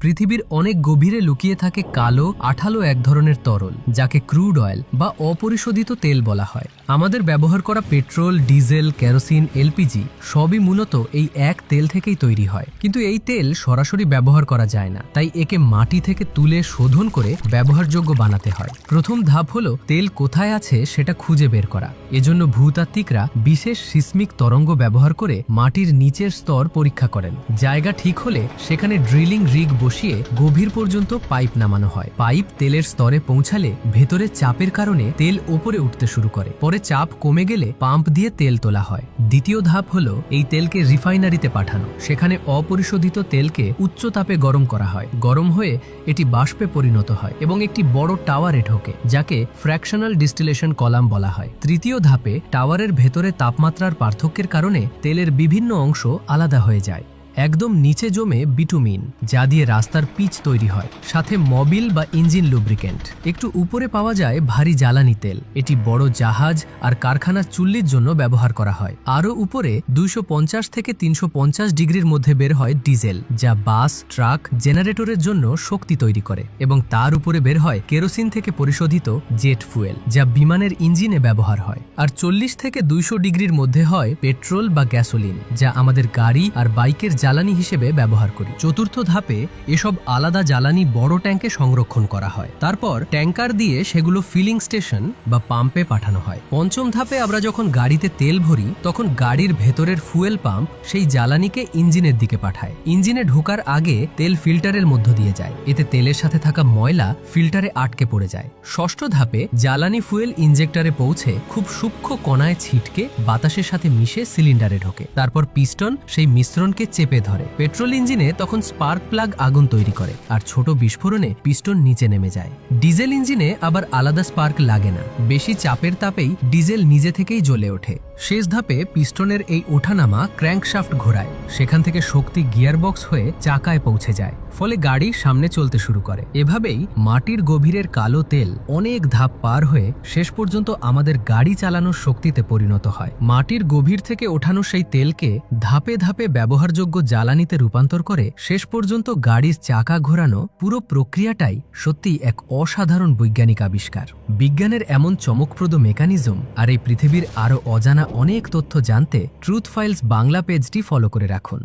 পৃথিবীর অনেক গভীরে লুকিয়ে থাকে কালো আঠালো এক ধরনের তরল, যাকে ক্রুড অয়েল বা অপরিশোধিত তেল বলা হয়। আমাদের ব্যবহার করা পেট্রোল, ডিজেল, কেরোসিন, এলপিজি সবই মূলত এই এক তেল থেকেই তৈরি হয়। কিন্তু এই তেল সরাসরি ব্যবহার করা যায় না, তাই একে মাটি থেকে তুলে শোধন করে ব্যবহারযোগ্য বানাতে হয়। প্রথম ধাপ হলো তেল কোথায় আছে সেটা খুঁজে বের করা। এজন্য ভূতাত্ত্বিকরা বিশেষ সিসমিক তরঙ্গ ব্যবহার করে মাটির নিচের স্তর পরীক্ষা করেন। জায়গা ঠিক হলে সেখানে ড্রিলিং রিগ বসিয়ে গভীর পর্যন্ত পাইপ নামানো হয়। পাইপ তেলের স্তরে পৌঁছালে ভেতরে চাপের কারণে তেল ওপরে উঠতে শুরু করে। পরে চাপ কমে গেলে পাম্প দিয়ে তেল তোলা হয়। দ্বিতীয় ধাপ হলো এই তেলকে রিফাইনারিতে পাঠানো। সেখানে অপরিশোধিত তেলকে উচ্চ তাপে গরম করা হয়। গরম হয়ে এটি বাষ্পে পরিণত হয় এবং একটি বড় টাওয়ারে ঢোকে, যাকে ফ্র্যাকশনাল ডিস্টিলেশন কলাম বলা হয়। তৃতীয় ধাপে টাওয়ারের ভেতরে তাপমাত্রার পার্থক্যের কারণে তেলের বিভিন্ন অংশ আলাদা হয়ে যায়। একদম নিচে জমে বিটুমিন, যা দিয়ে রাস্তার পিচ তৈরি হয়, সাথে মবিল বা ইঞ্জিন লুব্রিকেন্ট। একটু উপরে পাওয়া যায় ভারী জ্বালানি তেল। এটি বড় জাহাজ আর কারখানার চুল্লির জন্য ব্যবহার করা হয়। আরও উপরে 250 থেকে 350 ডিগ্রির মধ্যে বের হয় ডিজেল, যা বাস, ট্রাক, জেনারেটরের জন্য শক্তি তৈরি করে। এবং তার উপরে বের হয় কেরোসিন থেকে পরিশোধিত জেট ফুয়েল, যা বিমানের ইঞ্জিনে ব্যবহার হয়। আর 40 থেকে 200 ডিগ্রির মধ্যে হয় পেট্রোল বা গ্যাসোলিন, যা আমাদের গাড়ি আর বাইকের জ্বালানি হিসেবে ব্যবহার করি। চতুর্থ ধাপে এসব আলাদা জ্বালানি বড় ট্যাঙ্কে সংরক্ষণ করা হয়। তারপর ট্যাঙ্কার দিয়ে সেগুলো ফিলিং স্টেশন বা পাম্পে পাঠানো হয়। পঞ্চম ধাপে আমরা যখন গাড়িতে তেল ভরি, তখন গাড়ির ভেতরের ফুয়েল পাম্প সেই জ্বালানিকে ইঞ্জিনের দিকে পাঠায়। ইঞ্জিনে ঢোকার আগে তেল ফিল্টারের মধ্য দিয়ে যায়। এতে তেলের সাথে থাকা ময়লা ফিল্টারে আটকে পড়ে যায়। ষষ্ঠ ধাপে জ্বালানি ফুয়েল ইঞ্জেক্টরে পৌঁছে খুব সূক্ষ্ম কণায় ছিটকে বাতাসের সাথে মিশে সিলিন্ডারে ঢোকে। তারপর পিস্টন সেই মিশ্রণকে চেপে ধরে। পেট্রোল ইঞ্জিনে তখন স্পার্ক প্লাগ আগুন তৈরি করে, আর ছোট বিস্ফোরণে পিস্টন নিচে নেমে যায়। ডিজেল ইঞ্জিনে আবার আলাদা স্পার্ক লাগে না। বেশি চাপের তাপেই ডিজেল নিজে থেকেই জ্বলে ওঠে। শেষ ধাপে পিস্টনের এই ওঠানামা ক্র্যাঙ্কশাফট ঘোরায়। সেখান থেকে শক্তি গিয়ারবক্স হয়ে চাকায় পৌঁছে যায়, ফলে গাড়ি সামনে চলতে শুরু করে। এভাবেই মাটির গভীরের কালো তেল অনেক ধাপ পার হয়ে শেষ পর্যন্ত আমাদের গাড়ি চালানোর শক্তিতে পরিণত হয়। মাটির গভীর থেকে ওঠানো সেই তেলকে ধাপে ধাপে ব্যবহারযোগ্য জ্বালানিতে রূপান্তর করে শেষ পর্যন্ত গাড়ির চাকা ঘোরানো। পুরো প্রক্রিয়াটাই সত্যিই এক অসাধারণ বৈজ্ঞানিক আবিষ্কার। বিজ্ঞানের এমন চমকপ্রদ মেকানিজম আর এই পৃথিবীর আরও অজানা অনেক তথ্য জানতে ট্রুথ ফাইলস বাংলা পেজটি ফলো করে রাখুন।